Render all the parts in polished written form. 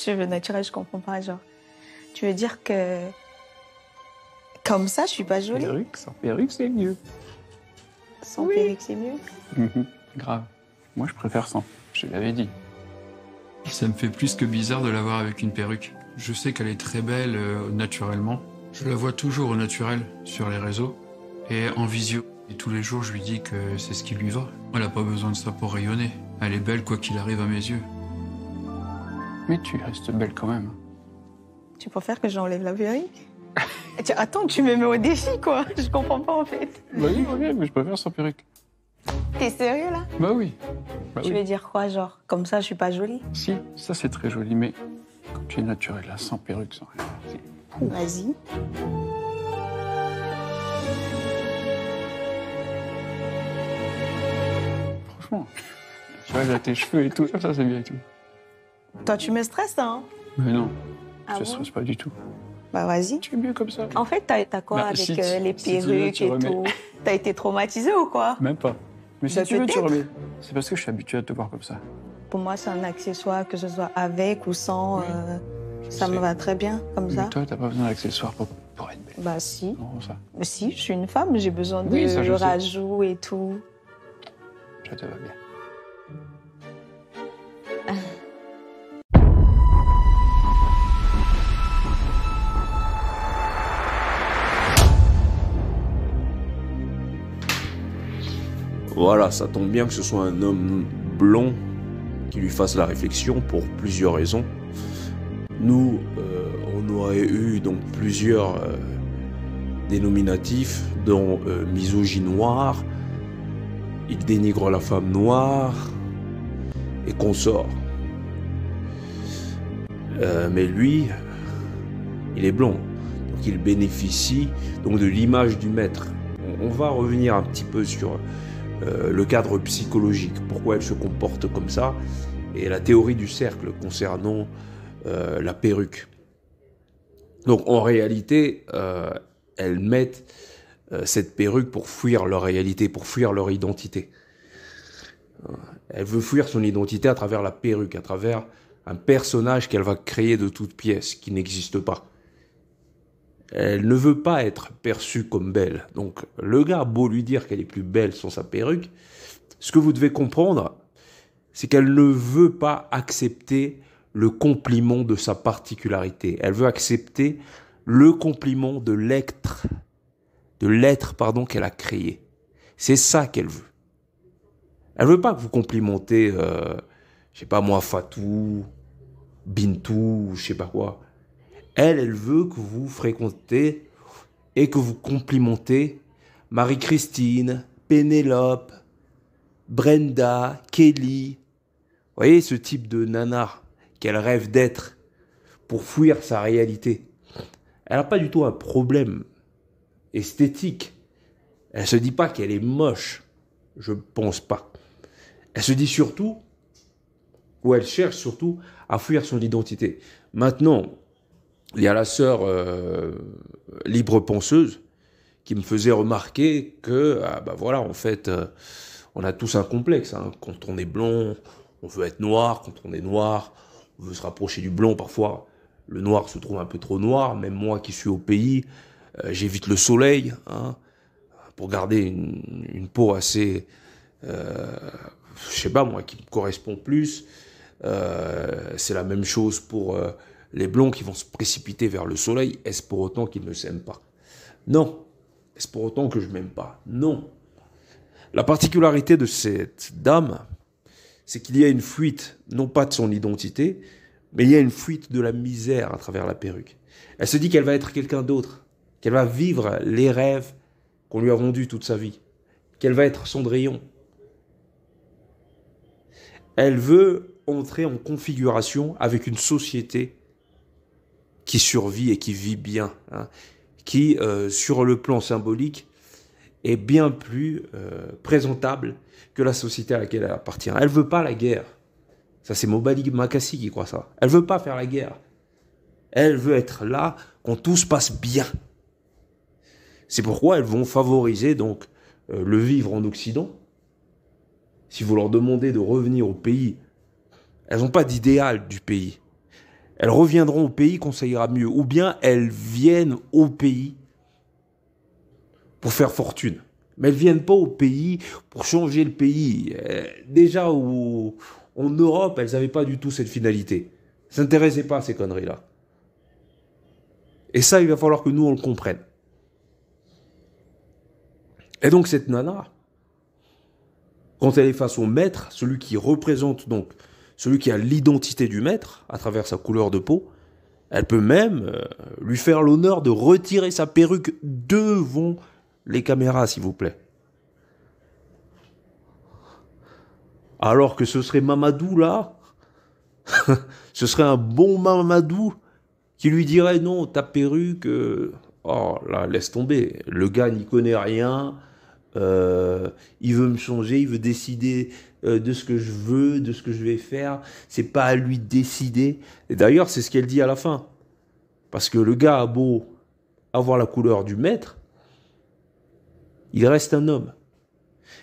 tu veux naturel, je comprends pas, genre. Tu veux dire que comme ça, je suis pas jolie? Perruque, sans perruque, c'est mieux. Sans perruque, c'est mieux. Grave. Moi, je préfère sans. Je l'avais dit. Ça me fait plus que bizarre de la voir avec une perruque. Je sais qu'elle est très belle naturellement. Je la vois toujours au naturel, sur les réseaux et en visio. Et tous les jours, je lui dis que c'est ce qui lui va. Elle n'a pas besoin de ça pour rayonner. Elle est belle quoi qu'il arrive à mes yeux. Mais tu restes belle quand même. Tu préfères que j'enlève la perruque? Attends, tu me mets au défi, quoi. Je comprends pas, en fait. Bah oui, mais je préfère sans perruque. T'es sérieux, là? Bah oui. Tu veux dire quoi, genre? Comme ça, je suis pas jolie? Si, ça c'est très joli, mais quand tu es naturel, là, sans perruque, sans rien. Vas-y. Franchement, tu vois, là, tes cheveux et tout, ça c'est bien et tout. Toi, tu me stresses, hein? Mais non, Ah je bon? te stresse pas du tout. Bah, vas-y. Tu es mieux comme ça. En fait, t'as quoi Bah, avec si les tu veux, perruques tu et remets. tout? T'as été traumatisée ou quoi? Même pas. Mais si Bah, tu veux, tu peut-être. remets. C'est parce que je suis habitué à te voir comme ça. Pour moi, c'est un accessoire, que ce soit avec ou sans. Oui. Ça me va très bien, comme ça. Mais toi, t'as pas besoin d'accessoires pour être belle. Bah, si. Non, ça. Mais si, je suis une femme, j'ai besoin de Oui, ça, je sais. rajouts et tout. Ça te va bien. Voilà, ça tombe bien que ce soit un homme blond qui lui fasse la réflexion pour plusieurs raisons. Nous, on aurait eu donc plusieurs dénominatifs, dont misogynoir, il dénigre la femme noire et consort. Mais lui, il est blond, donc il bénéficie donc de l'image du maître. On va revenir un petit peu sur le cadre psychologique, pourquoi elle se comporte comme ça, et la théorie du cercle concernant la perruque. Donc en réalité, elles mettent cette perruque pour fuir leur réalité, pour fuir leur identité. Elle veut fuir son identité à travers la perruque, à travers un personnage qu'elle va créer de toutes pièces, qui n'existe pas. Elle ne veut pas être perçue comme belle. Donc le gars a beau lui dire qu'elle est plus belle sans sa perruque, ce que vous devez comprendre, c'est qu'elle ne veut pas accepter le compliment de sa particularité. Elle veut accepter le compliment de l'être qu'elle a créé. C'est ça qu'elle veut. Elle veut pas que vous complimentez, je sais pas moi, Fatou, Bintou, je sais pas quoi. Elle veut que vous fréquentez et que vous complimentez Marie-Christine, Pénélope, Brenda, Kelly. Vous voyez ce type de nana qu'elle rêve d'être pour fuir sa réalité. Elle n'a pas du tout un problème esthétique. Elle se dit pas qu'elle est moche. Je pense pas. Elle se dit surtout, ou elle cherche surtout à fuir son identité. Maintenant, il y a la sœur libre penseuse qui me faisait remarquer que, voilà, en fait, on a tous un complexe. Hein. Quand on est blond, on veut être noir. Quand on est noir, on veut se rapprocher du blond. Parfois, le noir se trouve un peu trop noir. Même moi qui suis au pays, j'évite le soleil, hein, pour garder une peau assez, je sais pas moi, qui me correspond plus. C'est la même chose pour les blonds qui vont se précipiter vers le soleil. Est-ce pour autant qu'ils ne s'aiment pas? Non. Est-ce pour autant que je m'aime pas? Non. La particularité de cette dame, c'est qu'il y a une fuite, non pas de son identité, mais il y a une fuite de la misère à travers la perruque. Elle se dit qu'elle va être quelqu'un d'autre, qu'elle va vivre les rêves qu'on lui a vendus toute sa vie, qu'elle va être Cendrillon. Elle veut entrer en configuration avec une société qui survit et qui vit bien, hein, qui, sur le plan symbolique, est bien plus présentable que la société à laquelle elle appartient. Elle veut pas la guerre. Ça, c'est Mobali Makassi qui croit ça. Elle veut pas faire la guerre. Elle veut être là quand tout se passe bien. C'est pourquoi elles vont favoriser donc le vivre en Occident. Si vous leur demandez de revenir au pays, elles n'ont pas d'idéal du pays. elles reviendront au pays quand ça ira mieux. Ou bien elles viennent au pays pour faire fortune. Mais elles ne viennent pas au pays pour changer le pays. Déjà, en Europe, elles n'avaient pas du tout cette finalité. Elles ne s'intéressaient pas à ces conneries-là. Et ça, il va falloir que nous, on le comprenne. Et donc, cette nana, quand elle est face au maître, celui qui représente donc, celui qui a l'identité du maître, à travers sa couleur de peau, elle peut même lui faire l'honneur de retirer sa perruque devant les caméras, s'il vous plaît. Alors que ce serait Mamadou, là, ce serait un bon Mamadou qui lui dirait non, ta perruque, oh là, laisse tomber. Le gars n'y connaît rien, il veut me changer, il veut décider de ce que je veux, de ce que je vais faire. C'est pas à lui de décider. Et d'ailleurs, c'est ce qu'elle dit à la fin. Parce que le gars a beau avoir la couleur du maître, il reste un homme.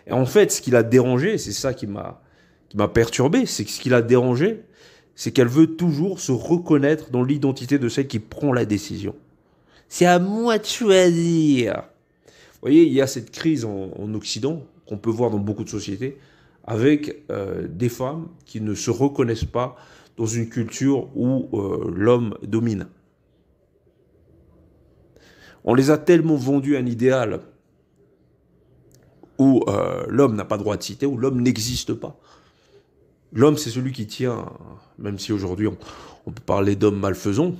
Et en fait, ce qui l'a dérangé, c'est ça qui m'a perturbé, c'est que ce qui l'a dérangé, c'est qu'elle veut toujours se reconnaître dans l'identité de celle qui prend la décision. C'est à moi de choisir. Vous voyez, il y a cette crise en Occident, qu'on peut voir dans beaucoup de sociétés, avec des femmes qui ne se reconnaissent pas dans une culture où l'homme domine. On les a tellement vendus un idéal où l'homme n'a pas droit de citer, où l'homme n'existe pas. L'homme, c'est celui qui tient, même si aujourd'hui on peut parler d'homme malfaisant,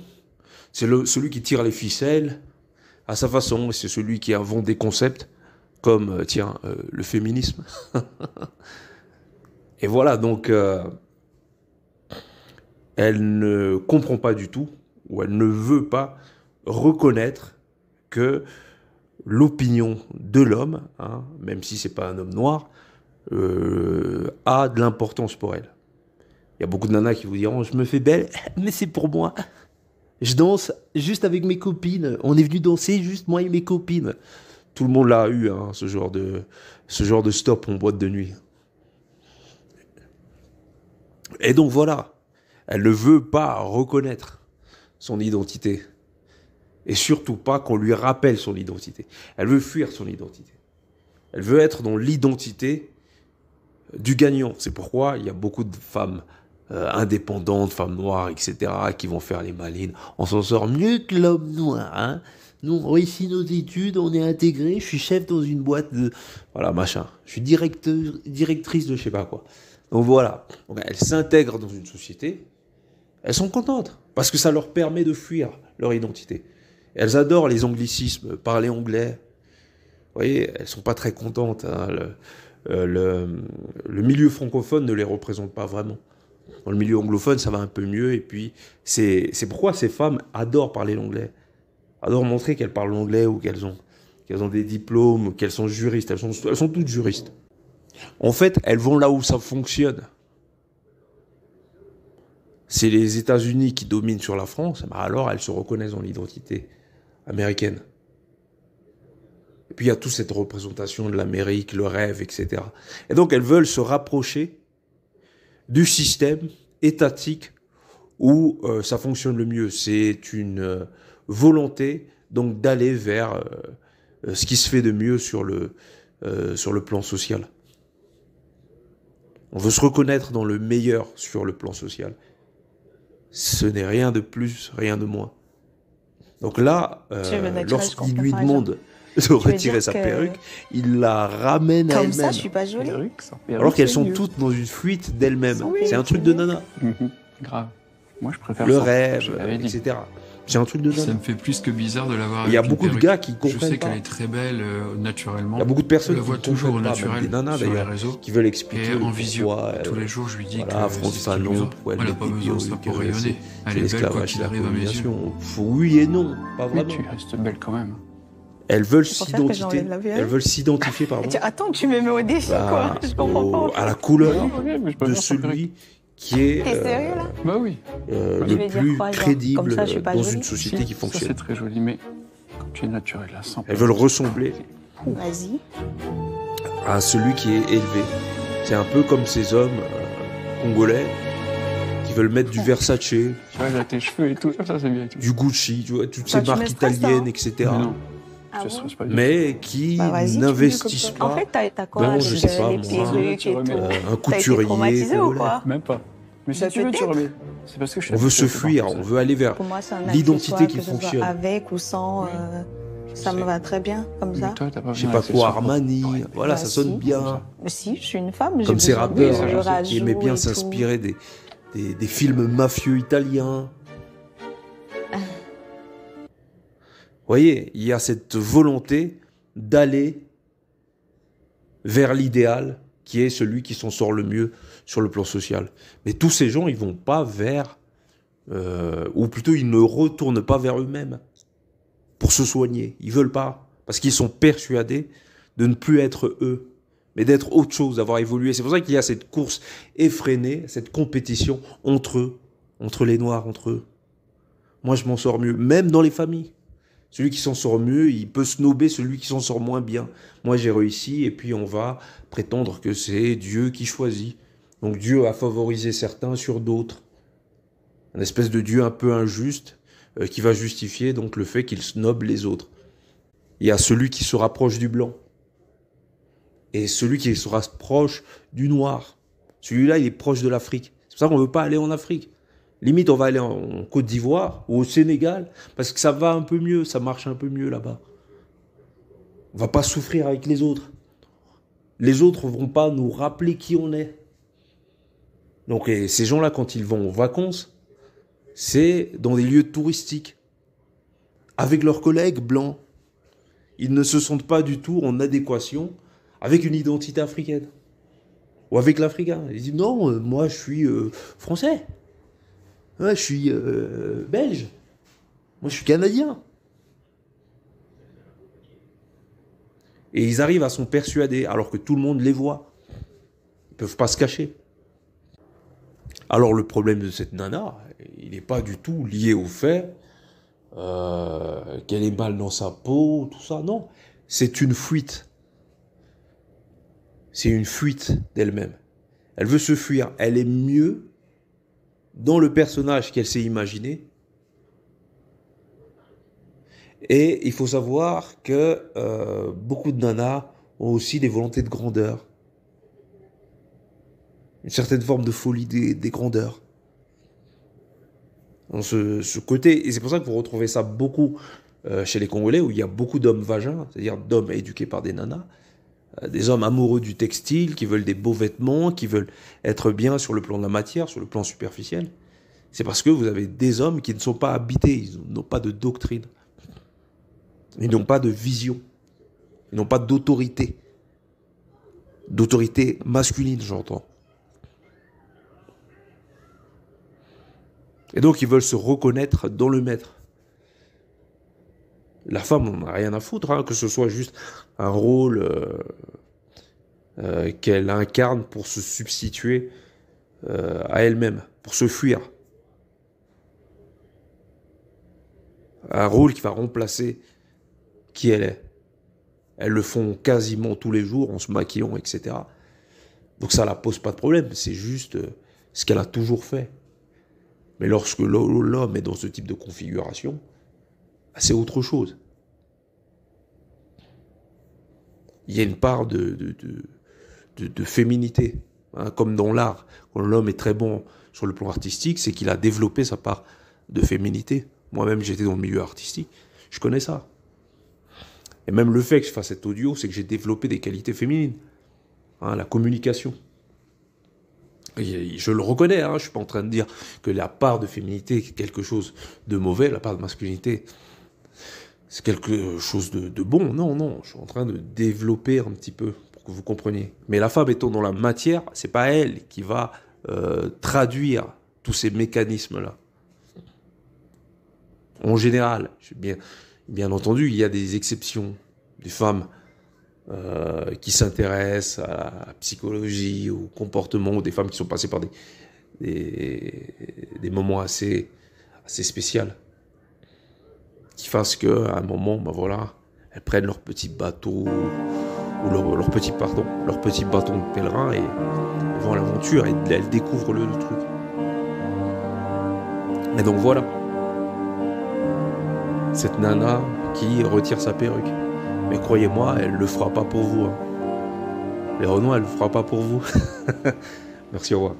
c'est celui qui tire les ficelles à sa façon, et c'est celui qui invente des concepts comme, le féminisme. Et voilà, donc, elle ne comprend pas du tout, ou elle ne veut pas reconnaître que l'opinion de l'homme, hein, même si c'est pas un homme noir, a de l'importance pour elle. Il y a beaucoup de nanas qui vous diront « Je me fais belle, mais c'est pour moi. Je danse juste avec mes copines. On est venu danser juste moi et mes copines. » Tout le monde l'a eu, hein, ce genre de stop en boîte de nuit. Et donc voilà, elle ne veut pas reconnaître son identité. Et surtout pas qu'on lui rappelle son identité. Elle veut fuir son identité. Elle veut être dans l'identité du gagnant. C'est pourquoi il y a beaucoup de femmes indépendantes, femmes noires, etc., qui vont faire les malines. On s'en sort mieux que l'homme noir. Hein. Nous, on réussit nos études, on est intégré, je suis chef dans une boîte de... Voilà, machin. Je suis directrice de je sais pas quoi. Donc voilà. Donc, elles s'intègrent dans une société. Elles sont contentes. Parce que ça leur permet de fuir leur identité. Elles adorent les anglicismes, parler anglais. Vous voyez, elles sont pas très contentes. Hein. Le milieu francophone ne les représente pas vraiment. Dans le milieu anglophone, ça va un peu mieux. Et puis, c'est pourquoi ces femmes adorent parler l'anglais. Adorent montrer qu'elles parlent l'anglais ou qu'elles ont des diplômes, ou qu'elles sont juristes. Elles sont toutes juristes. En fait, elles vont là où ça fonctionne. C'est les États-Unis qui dominent sur la France, bah alors elles se reconnaissent dans l'identité américaine. Et puis il y a toute cette représentation de l'Amérique, le rêve, etc. Et donc elles veulent se rapprocher du système étatique où ça fonctionne le mieux. C'est une volonté donc d'aller vers ce qui se fait de mieux sur le plan social. On veut se reconnaître dans le meilleur sur le plan social. Ce n'est rien de plus, rien de moins. Donc là, lorsqu'il lui demande de retirer sa perruque, il la ramène à elle-même. Comme ça, je suis pas jolie. Alors qu'elles sont toutes dans une fuite d'elles-mêmes. Oui, c'est un truc de nana. Grave. Moi, je préfère le rêve, etc. C'est un truc de nana. Ça me fait plus que bizarre de l'avoir. Il y a beaucoup de gars qui comprennent pas. Je sais qu'elle est très belle naturellement. Il y a beaucoup de personnes qui la voient toujours au naturel, des nanas, sur les réseaux, qui veulent expliquer et en visio. Tous les jours, je lui dis voilà, que c'est ce qu'il elle n'a pas besoin, c'est pas pour rayonner. Elle est belle quoi qu'il arrive à mes yeux. Oui et non, pas vraiment. Mais tu restes belle quand même. Elles veulent s'identifier, pardon. Attends, tu me mets au défi, quoi. Je comprends pas. À la couleur de celui qui est sérieux, là bah oui. le plus crédible dans une société qui fonctionne. C'est très joli, mais quand tu es naturel à 100%. Elles veulent ressembler Vas-y. à celui qui est élevé. C'est un peu comme ces hommes congolais qui qui veulent mettre du Versace, Tu vois, là, tes cheveux et tout, ça c'est bien. Et tout. du Gucci, tu vois, toutes Toi, ces tu marques me stresses, italiennes, hein. etc. Mais non, Ah je bon stresse pas du tout. Mais qui Bah, vas-y, tu me dis n'investissent comme ça. pas En fait, t'as quoi dans, avec je sais pas, les moi, perruques et tout. un un T'as été couturier traumatisé ou congolais. quoi? Même pas. Mais si Bah, tu veux, tu peut-être. remets. C'est parce que je suis On veut se habitué à te fuir, voir on comme ça. veut aller vers Pour moi, c'est un l'identité accessoire, qui que ce soit fonctionne. avec ou sans, ça me sais. va très bien, comme Mais ça. toi, t'as pas Je sais besoin pas d'accessoires quoi, pour- Armani, pour- voilà, Bah, ça sonne si. bien. Mais si, je suis une femme, j'ai Comme ces besoin rappeurs ça, de je sais, qui aimaient rajout bien et tout. s'inspirer des films mafieux italiens. Vous voyez, il y a cette volonté d'aller vers l'idéal qui est celui qui s'en sort le mieux sur le plan social. Mais tous ces gens, ils vont pas vers, ou plutôt ils ne retournent pas vers eux-mêmes pour se soigner. Ils veulent pas, parce qu'ils sont persuadés de ne plus être eux, mais d'être autre chose, d'avoir évolué. C'est pour ça qu'il y a cette course effrénée, cette compétition entre eux, entre les Noirs, entre eux. Moi, je m'en sors mieux, même dans les familles. Celui qui s'en sort mieux, il peut snober celui qui s'en sort moins bien. Moi, j'ai réussi, et puis on va prétendre que c'est Dieu qui choisit. Donc Dieu a favorisé certains sur d'autres. Un espèce de Dieu un peu injuste qui va justifier donc le fait qu'il snobe les autres. Il y a celui qui se rapproche du blanc et celui qui se rapproche du noir. Celui-là, il est proche de l'Afrique. C'est pour ça qu'on ne veut pas aller en Afrique. Limite, on va aller en Côte d'Ivoire ou au Sénégal parce que ça va un peu mieux, ça marche un peu mieux là-bas. On ne va pas souffrir avec les autres. Les autres ne vont pas nous rappeler qui on est. Donc ces gens-là, quand ils vont en vacances, c'est dans des lieux touristiques, avec leurs collègues blancs. Ils ne se sentent pas du tout en adéquation avec une identité africaine. Ou avec l'Africain. Ils disent non, moi je suis français. Ouais, je suis belge. Moi je suis canadien. Et ils arrivent à s'en persuader, alors que tout le monde les voit. Ils ne peuvent pas se cacher. Alors le problème de cette nana, il n'est pas du tout lié au fait qu'elle est mal dans sa peau, tout ça. Non, c'est une fuite. C'est une fuite d'elle-même. Elle veut se fuir. Elle est mieux dans le personnage qu'elle s'est imaginé. Et il faut savoir que beaucoup de nanas ont aussi des volontés de grandeur. Une certaine forme de folie des grandeurs. Dans ce côté, et c'est pour ça que vous retrouvez ça beaucoup chez les Congolais, où il y a beaucoup d'hommes vagins, c'est-à-dire d'hommes éduqués par des nanas, des hommes amoureux du textile, qui veulent des beaux vêtements, qui veulent être bien sur le plan de la matière, sur le plan superficiel. C'est parce que vous avez des hommes qui ne sont pas habités, ils n'ont pas de doctrine, ils n'ont pas de vision, ils n'ont pas d'autorité masculine, j'entends. Et donc, ils veulent se reconnaître dans le maître. La femme, on n'a rien à foutre, hein, que ce soit juste un rôle qu'elle incarne pour se substituer à elle-même, pour se fuir. Un rôle qui va remplacer qui elle est. Elles le font quasiment tous les jours, en se maquillant, etc. Donc ça ne la pose pas de problème, c'est juste ce qu'elle a toujours fait. Mais lorsque l'homme est dans ce type de configuration, c'est autre chose. Il y a une part de féminité, hein, comme dans l'art. Quand l'homme est très bon sur le plan artistique, c'est qu'il a développé sa part de féminité. Moi-même, j'étais dans le milieu artistique, je connais ça. Et même le fait que je fasse cet audio, c'est que j'ai développé des qualités féminines. Hein, la communication. Et je le reconnais, hein, je ne suis pas en train de dire que la part de féminité est quelque chose de mauvais, la part de masculinité c'est quelque chose de bon. Non, non, je suis en train de développer un petit peu pour que vous compreniez. Mais la femme étant dans la matière, c'est pas elle qui va traduire tous ces mécanismes-là. En général, bien entendu, il y a des exceptions, des femmes qui s'intéressent à la psychologie, au comportement, des femmes qui sont passées par des moments assez spéciaux, qui fassent qu'à un moment, ben voilà, elles prennent leur petit bateau, ou leur petit bâton de pèlerin et vont à l'aventure, et elles découvrent le truc. Et donc voilà. Cette nana qui retire sa perruque. Mais croyez-moi, elle le fera pas pour vous. Hein. Les Renois, elle le fera pas pour vous. Merci, au revoir.